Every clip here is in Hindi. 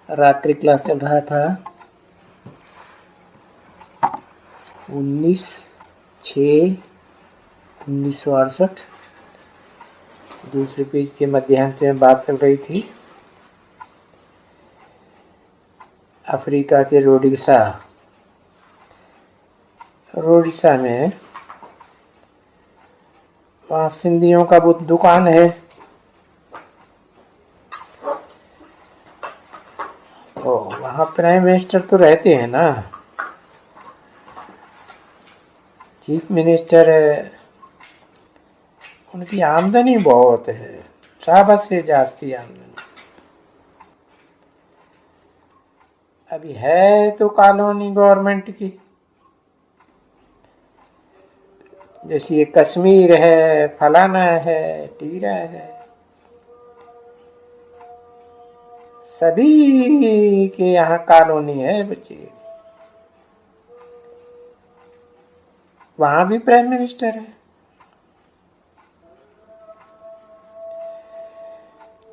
रात्रि क्लास चल रहा था 19/6/1968। दूसरे पेज के मध्यांश में बात चल रही थी अफ्रीका के रोडिशा में वहाँ सिंधियों का वो दुकान है। तो वहाँ प्राइम मिनिस्टर तो रहते हैं ना, चीफ मिनिस्टर है, उनकी आमदनी बहुत है, शाबाश से जास्ती आमदनी। अभी है तो कॉलोनी गवर्नमेंट की, जैसे ये कश्मीर है, फलाना है, टीरा है, सभी के यहाँ कॉलोनी है बच्चे। वहां भी प्राइम मिनिस्टर है,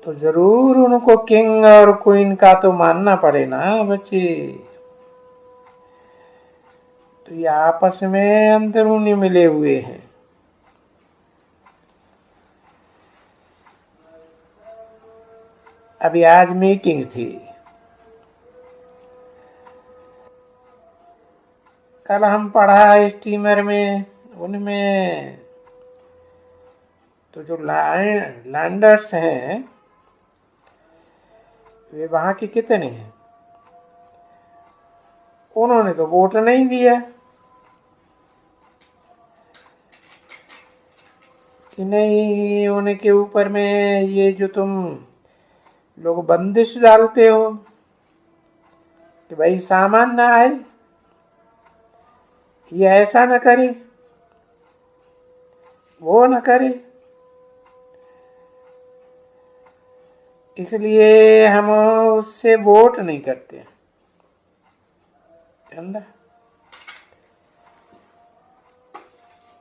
तो जरूर उनको किंग और क्वीन का तो मानना पड़े ना बच्चे। तो ये आपस में अंदरूनी मिले हुए हैं। अभी आज मीटिंग थी, कल हम पढ़ा स्टीमर में, उनमें तो जो लैंडर्स हैं वे वहां के कितने हैं, उन्होंने तो वोट नहीं दिया कि नहीं, उनके ऊपर में ये जो तुम लोग बंदिश डालते हो कि भाई सामान ना आए, ये ऐसा न करे, वो न करे, इसलिए हम उससे वोट नहीं करते।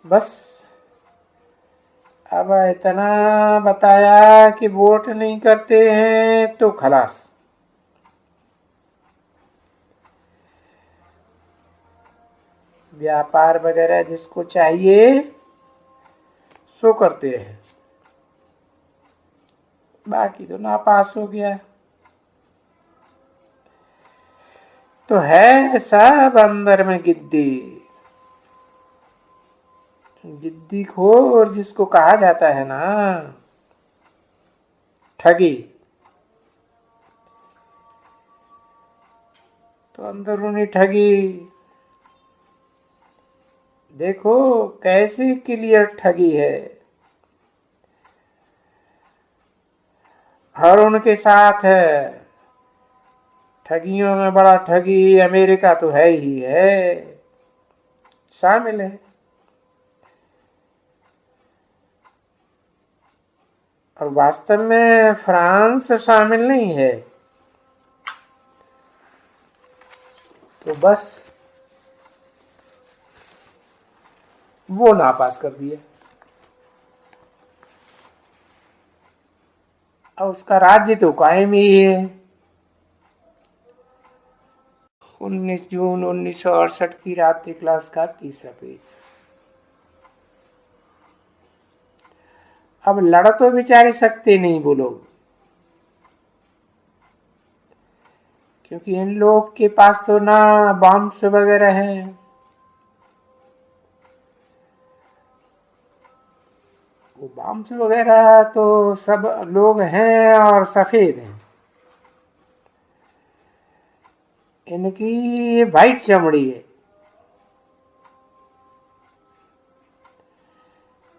बस अब इतना बताया कि वोट नहीं करते हैं तो खलास। व्यापार वगैरह जिसको चाहिए सो करते हैं, बाकी तो नापास हो गया। तो है सब अंदर में गिद्दी, जिद्दी खोर जिसको कहा जाता है ना, ठगी। तो अंदरूनी ठगी देखो कैसी क्लियर ठगी है। और उनके साथ है ठगियों में बड़ा ठगी अमेरिका तो है ही है, शामिल है। और वास्तव में फ्रांस शामिल नहीं है, तो बस वो नापास कर दिया। और उसका राज्य तो कायम ही है। 19 जून 1968 की रात्रि क्लास का तीसरा पेज। अब लड़ तो बेचारे सकते नहीं वो लोग, क्योंकि इन लोग के पास तो ना बॉम्ब्स वगैरह हैं, वो बॉम्ब्स वगैरह तो सब लोग हैं और सफेद हैं, इनकी वाइट चमड़ी है।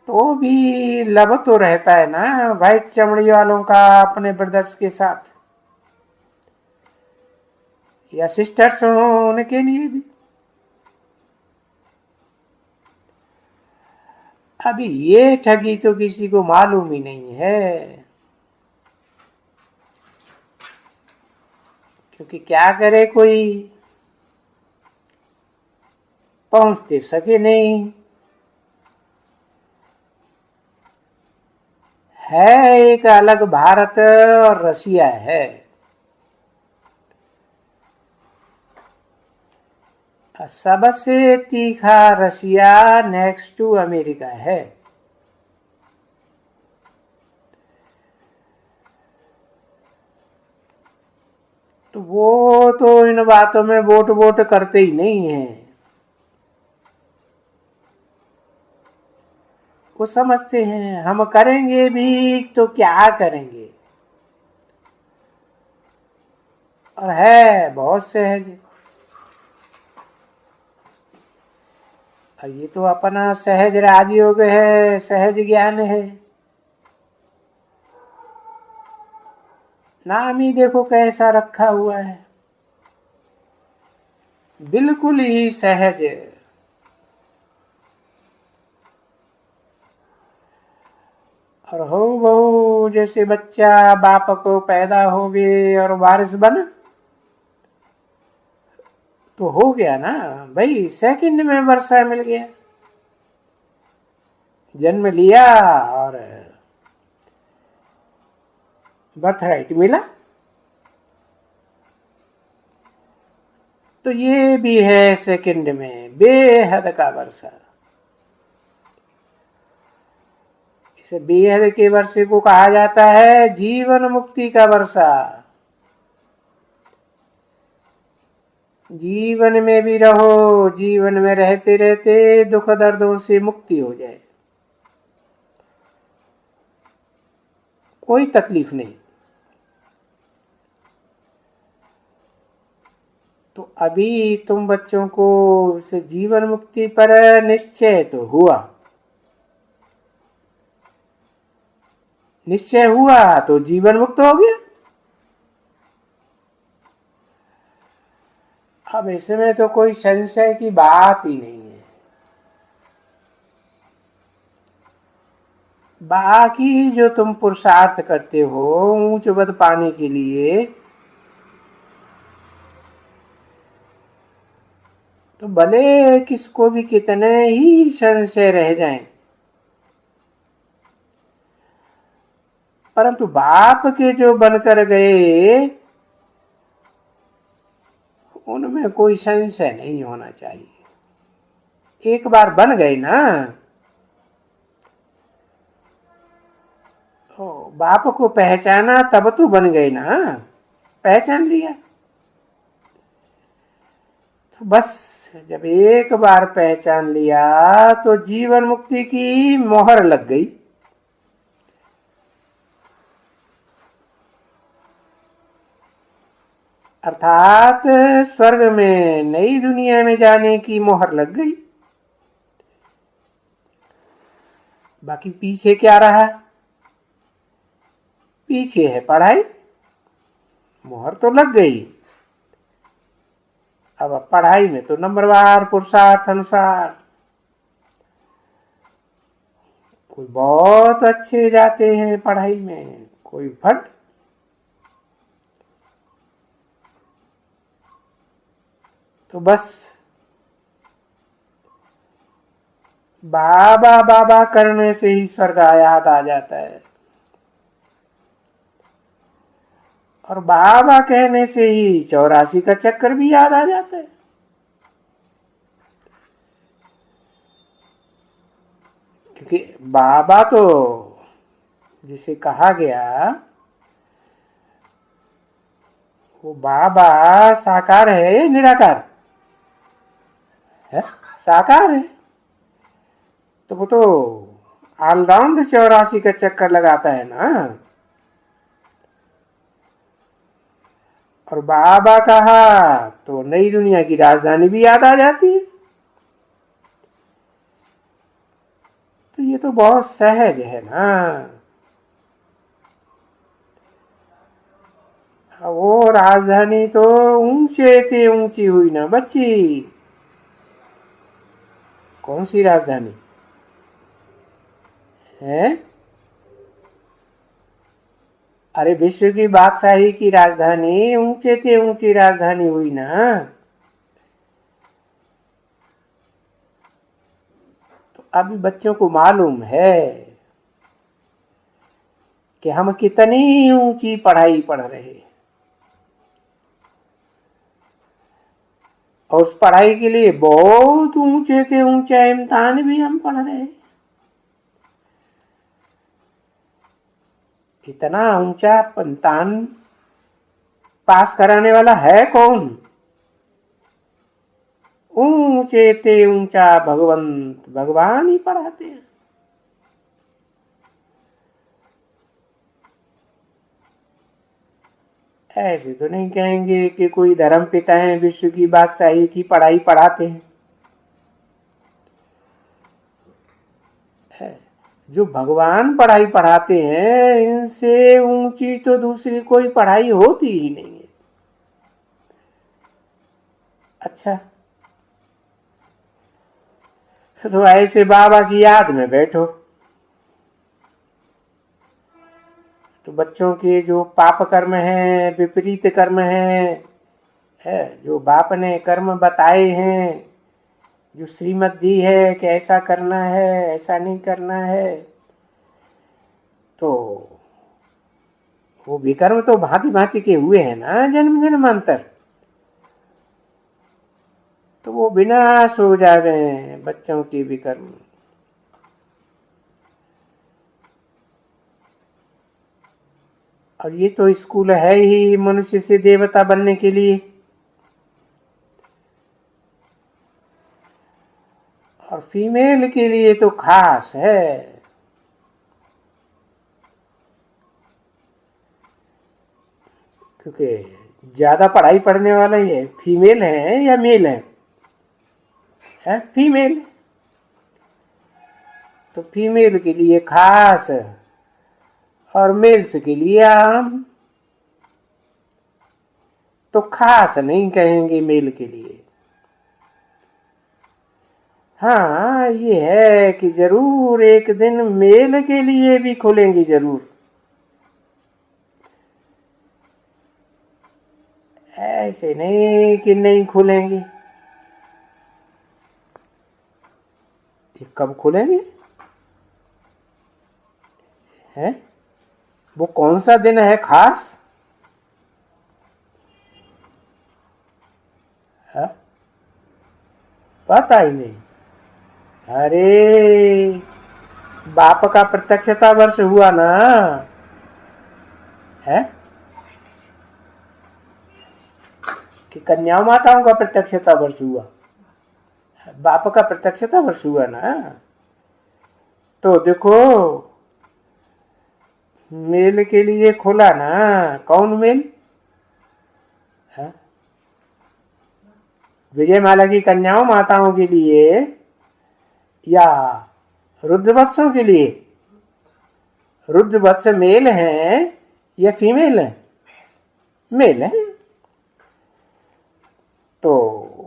तो भी लब तो रहता है ना वाइट चमड़ी वालों का अपने ब्रदर्स के साथ, या सिस्टर्स हो उनके लिए भी। अभी ये ठगी तो किसी को मालूम ही नहीं है, क्योंकि क्या करे कोई, पहुंचते सके नहीं। है एक अलग भारत और रसिया है, सबसे तीखा रशिया नेक्स्ट टू अमेरिका है। तो वो तो इन बातों में वोट वोट करते ही नहीं है। वो समझते हैं हम करेंगे भी तो क्या करेंगे, और है बहुत सहज। और ये तो अपना सहज राजयोग है, सहज ज्ञान है। नाम ही देखो कैसा रखा हुआ है, बिल्कुल ही सहज। और हो बहु जैसे बच्चा बाप को पैदा हो गए और वारिस बना, तो हो गया ना भाई, सेकंड में वर्षा मिल गया, जन्म लिया और बर्थ राइट मिला। तो ये भी है सेकंड में बेहद का वर्षा। इसे बेहद के वर्षे को कहा जाता है जीवन मुक्ति का वर्षा। जीवन में भी रहो, जीवन में रहते रहते दुख दर्दों से मुक्ति हो जाए, कोई तकलीफ नहीं। तो अभी तुम बच्चों को जीवन मुक्ति पर निश्चय तो हुआ, निश्चय हुआ तो जीवन मुक्त हो गया। अब इसमें तो कोई संशय की बात ही नहीं है। बाकी जो तुम पुरुषार्थ करते हो ऊंच पद पाने के लिए, तो भले किसको भी कितने ही संशय रह जाएं, परंतु बाप के जो बनकर गए उनमें कोई संशय नहीं होना चाहिए। एक बार बन गए ना, तो बाप को पहचाना तब तो बन गए ना, पहचान लिया तो बस। जब एक बार पहचान लिया तो जीवन मुक्ति की मोहर लग गई। अर्थात स्वर्ग में, नई दुनिया में जाने की मोहर लग गई। बाकी पीछे क्या रहा? पीछे है पढ़ाई। मोहर तो लग गई, अब पढ़ाई में तो नंबरवार पुरुषार्थ अनुसार कोई बहुत अच्छे जाते हैं पढ़ाई में, कोई फट। तो बस बाबा बाबा करने से ही स्वर्ग याद आ जाता है, और बाबा कहने से ही 84 का चक्कर भी याद आ जाता है। क्योंकि बाबा तो जिसे कहा गया, वो बाबा साकार है या निराकार है? साकार है। तो वो तो ऑलराउंड 84 का चक्कर लगाता है ना। और बाबा कहा तो नई दुनिया की राजधानी भी याद आ जाती है। तो ये तो बहुत सहज है ना। वो राजधानी तो ऊंचे से ऊंची हुई ना बच्ची। कौन सी राजधानी है? अरे विश्व की बादशाही की राजधानी ऊंचे से ऊंची राजधानी हुई ना। तो अभी बच्चों को मालूम है कि हम कितनी ऊंची पढ़ाई पढ़ रहे हैं, और उस पढ़ाई के लिए बहुत ऊंचे के ऊंचे इम्तिहान भी हम पढ़ रहे हैं। इतना ऊंचा इम्तिहान पास कराने वाला है कौन? ऊंचे ते ऊंचा भगवंत भगवान ही पढ़ाते हैं। ऐसे तो नहीं कहेंगे कि कोई धर्म पिता है विश्व की बादशाही की पढ़ाई पढ़ाते हैं। जो भगवान पढ़ाई पढ़ाते हैं इनसे ऊंची तो दूसरी कोई पढ़ाई होती ही नहीं है। अच्छा, तो ऐसे बाबा की याद में बैठो तो बच्चों के जो पाप कर्म है, विपरीत कर्म है जो बाप ने कर्म बताए हैं, जो श्रीमत दी है कि ऐसा करना है ऐसा नहीं करना है, तो वो विकर्म तो भांति भांति के हुए हैं ना जन्म जन्मांतर। तो वो विनाश हो जावे बच्चों के विकर्म। और ये तो स्कूल है ही मनुष्य से देवता बनने के लिए, और फीमेल के लिए तो खास है। क्योंकि ज्यादा पढ़ाई पढ़ने वाला ये फीमेल है या मेल है फीमेल। तो फीमेल के लिए खास और मेल्स के लिए आम। तो खास नहीं कहेंगे मेल के लिए। हाँ, ये है कि जरूर एक दिन मेल के लिए भी खोलेंगे जरूर। ऐसे नहीं कि नहीं खोलेंगे। कब खोलेंगे है? वो कौन सा दिन है खास है? पता ही नहीं। अरे बाप का प्रत्यक्षता वर्ष हुआ ना है कि कन्या माताओं का प्रत्यक्षता वर्ष हुआ, बाप का प्रत्यक्षता वर्ष हुआ ना। तो देखो मेल के लिए खोला ना, कौन मेल है? विजयमाला की कन्याओं माताओं के लिए या रुद्रवत्सों के लिए? रुद्रवत्स मेल है या फीमेल है? मेल है। तो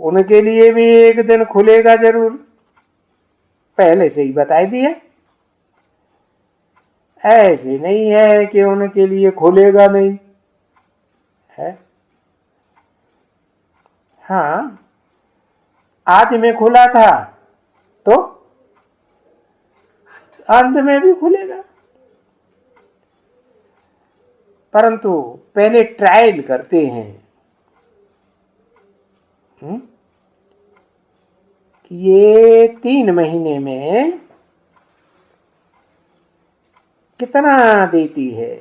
उनके लिए भी एक दिन खुलेगा जरूर, पहले से ही बता दिया। ऐसे नहीं है कि उनके लिए खुलेगा नहीं है। हाँ, आज में खुला था तो अंत में भी खुलेगा, परंतु पहले ट्रायल करते हैं कि ये 3 महीने में कितना देती है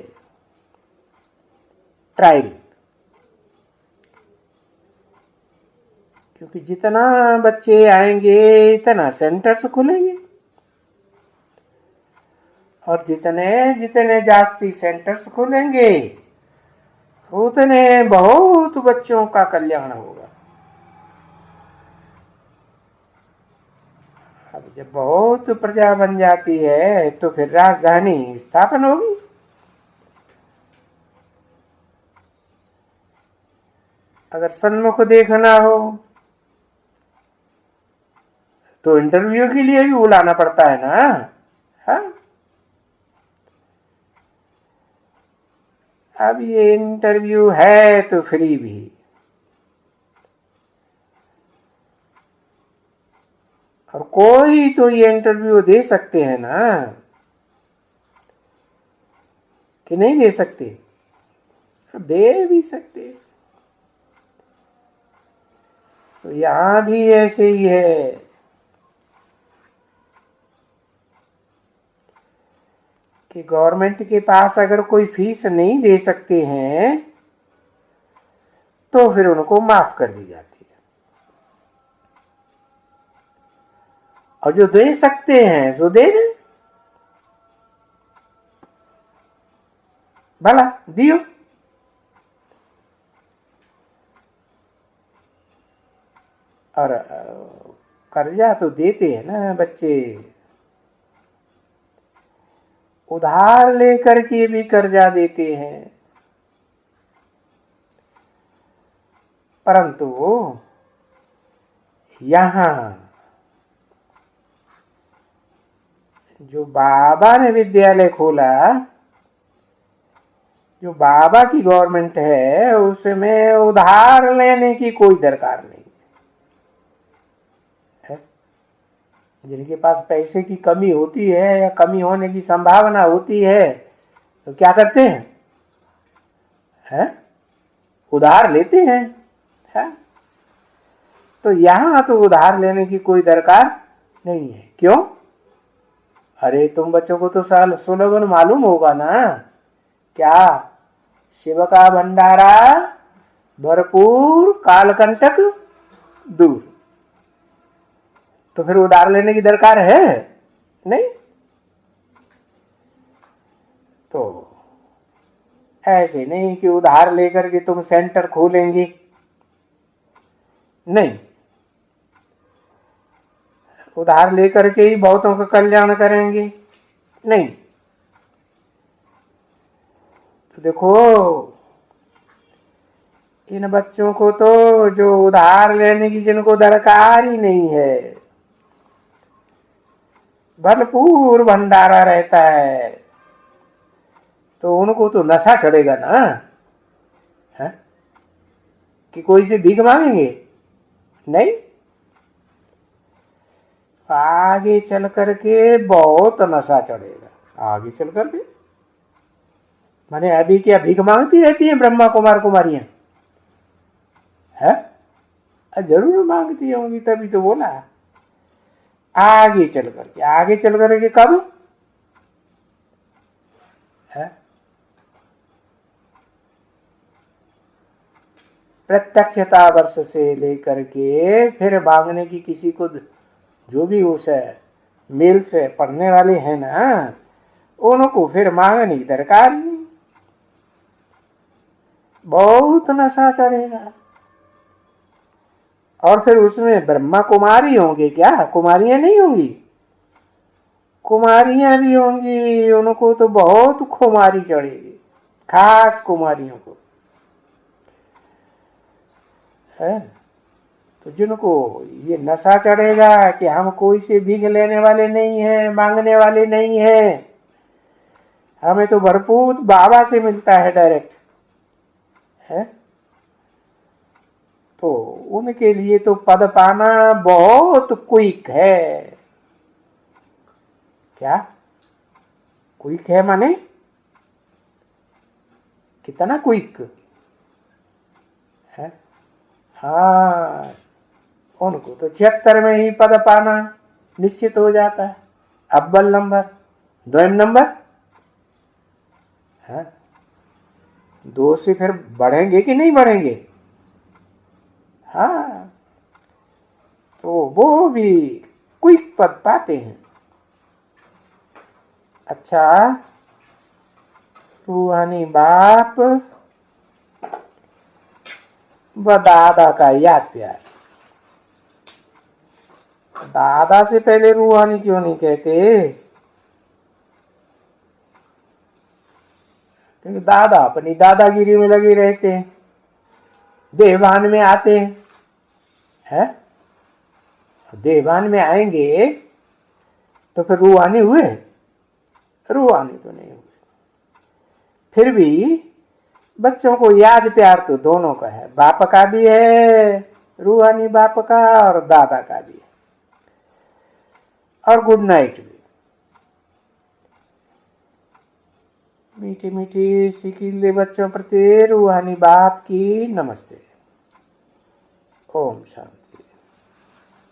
ट्रायल। क्योंकि जितना बच्चे आएंगे इतना सेंटर्स खुलेंगे, और जितने जितने जास्ती सेंटर्स खुलेंगे उतने बहुत बच्चों का कल्याण होगा। अब जब बहुत प्रजा बन जाती है तो फिर राजधानी स्थापन होगी। अगर सन्मुख देखना हो तो इंटरव्यू के लिए भी बुलाना पड़ता है ना। हाँ, अब ये इंटरव्यू है तो फ्री भी, और कोई तो ये इंटरव्यू दे सकते हैं ना, कि नहीं दे सकते? दे भी सकते। तो यहां भी ऐसे ही है कि गवर्नमेंट के पास अगर कोई फीस नहीं दे सकते हैं तो फिर उनको माफ कर दी जाती है, और जो दे सकते हैं जो दे दें, भला दियो। और कर्जा तो देते हैं ना बच्चे, उधार लेकर के भी कर्जा देते हैं, परंतु यहां जो बाबा ने विद्यालय खोला, जो बाबा की गवर्नमेंट है, उसमें उधार लेने की कोई दरकार नहीं है। जिनके पास पैसे की कमी होती है या कमी होने की संभावना होती है तो क्या करते हैं? उधार लेते हैं, है? तो यहां तो उधार लेने की कोई दरकार नहीं है। क्यों? अरे तुम बच्चों को तो स्लोगन मालूम होगा ना, क्या? शिव का भंडारा भरपूर, कालकंटक दूर। तो फिर उधार लेने की दरकार है नहीं। तो ऐसे नहीं कि उधार लेकर के तुम सेंटर खोलेंगे, नहीं। उधार लेकर के ही बहुतों का कल्याण करेंगे, नहीं। तो देखो, इन बच्चों को तो जो उधार लेने की जिनको दरकार ही नहीं है, भरपूर भंडारा रहता है, तो उनको तो नशा चढ़ेगा ना, है? कि कोई से भीख मांगेंगे? नहीं। आगे चल करके बहुत नशा चढ़ेगा, आगे चल करके। माने अभी क्या भीख मांगती रहती है ब्रह्मा कुमार कुमारियां? है? जरूर मांगती होंगी, तभी तो बोला आगे चल करके। आगे चल करके कब? है? प्रत्यक्षता वर्ष से लेकर के फिर मांगने की किसी को, जो भी उस मेल से पढ़ने वाले हैं ना, उनको फिर मांगने की दरकार नहीं, बहुत नशा चढ़ेगा। और फिर उसमें ब्रह्मा कुमारी होंगे क्या? कुमारियां नहीं होंगी? कुमारियां भी होंगी, उनको तो बहुत खुमारी चढ़ेगी, खास कुमारियों को, है? तो जिनको ये नशा चढ़ेगा कि हम कोई से भीख लेने वाले नहीं हैं, मांगने वाले नहीं हैं, हमें तो भरपूर बाबा से मिलता है डायरेक्ट, है? तो उनके लिए तो पद पाना बहुत क्विक है। क्या क्विक है? माने कितना क्विक है? हाँ, उनको तो 76 में ही पद पाना निश्चित हो जाता है। अव्वल नंबर, द्वयम नंबर, है? 2 से फिर बढ़ेंगे कि नहीं बढ़ेंगे? हाँ, तो वो भी क्विक पद पाते हैं। अच्छा, रूहानी बाप व दादा का याद प्यार। दादा से पहले रूहानी क्यों नहीं कहते? क्योंकि दादा अपनी दादागिरी में लगे रहते हैं, देहभान में आते हैं, है? देहभान में आएंगे तो फिर रूहानी हुए? रूहानी तो नहीं हुए। फिर भी बच्चों को याद प्यार तो दोनों का है, बाप का भी है, रूहानी बाप का, और दादा का भी है, और गुड नाइट भी। मीठी मीठी सिकीले बच्चों प्रति रूहानी बाप की नमस्ते। ओम शांति।